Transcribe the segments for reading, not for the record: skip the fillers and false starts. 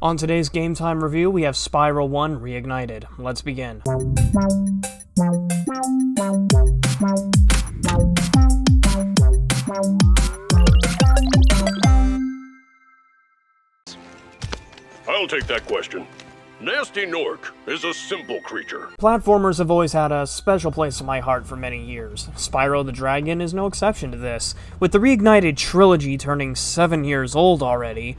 On today's Game Time review, we have Spyro 1 Reignited. Let's begin. I'll take that question. Nasty Nork is a simple creature. Platformers have always had a special place in my heart for many years. Spyro the Dragon is no exception to this. With the Reignited trilogy turning 7 years old already,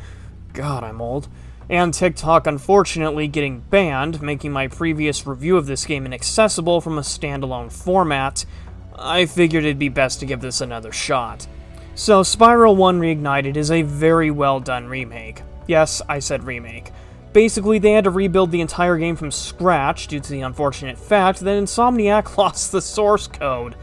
God, I'm old, and TikTok unfortunately getting banned, making my previous review of this game inaccessible from a standalone format, I figured it'd be best to give this another shot. So Spyro 1 Reignited is a very well done remake. Yes, I said remake. Basically, they had to rebuild the entire game from scratch due to the unfortunate fact that Insomniac lost the source code.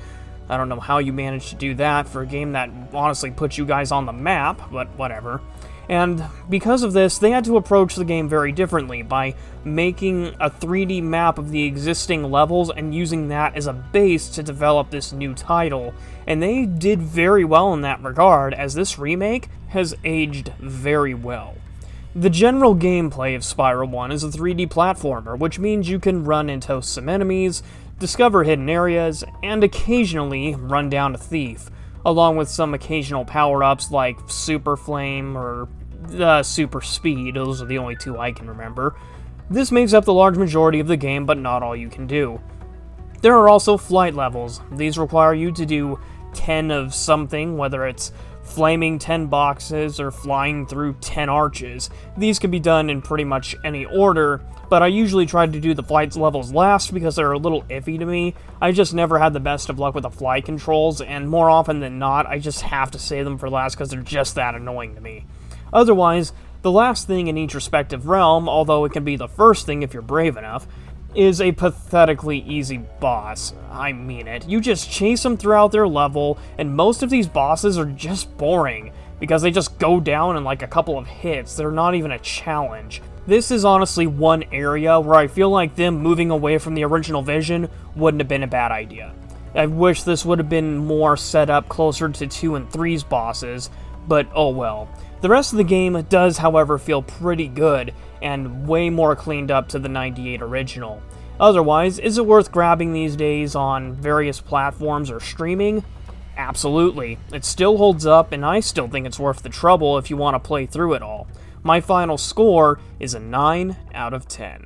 I don't know how you managed to do that for a game that honestly puts you guys on the map, but whatever. And because of this, they had to approach the game very differently by making a 3D map of the existing levels and using that as a base to develop this new title. And they did very well in that regard, as this remake has aged very well. The general gameplay of Spyro 1 is a 3D platformer, which means you can run into some enemies, discover hidden areas, and occasionally run down a thief, along with some occasional power-ups like Super Flame or Super Speed. Those are the only two I can remember. This makes up the large majority of the game, but not all you can do. There are also flight levels. These require you to do 10 of something, whether it's flaming 10 boxes or flying through 10 arches. These can be done in pretty much any order, but I usually try to do the flight levels last because they're a little iffy to me. I just never had the best of luck with the flight controls, and more often than not, I just have to save them for last because they're just that annoying to me. Otherwise, the last thing in each respective realm, although it can be the first thing if you're brave enough, is a pathetically easy boss. I mean it. You just chase them throughout their level, and most of these bosses are just boring, because they just go down in like a couple of hits. They're not even a challenge. This is honestly one area where I feel like them moving away from the original vision wouldn't have been a bad idea. I wish this would have been more set up closer to 2 and 3's bosses, but oh well. The rest of the game does, however, feel pretty good, and way more cleaned up to the 98 original. Otherwise, is it worth grabbing these days on various platforms or streaming? Absolutely. It still holds up, and I still think it's worth the trouble if you want to play through it all. My final score is a 9 out of 10.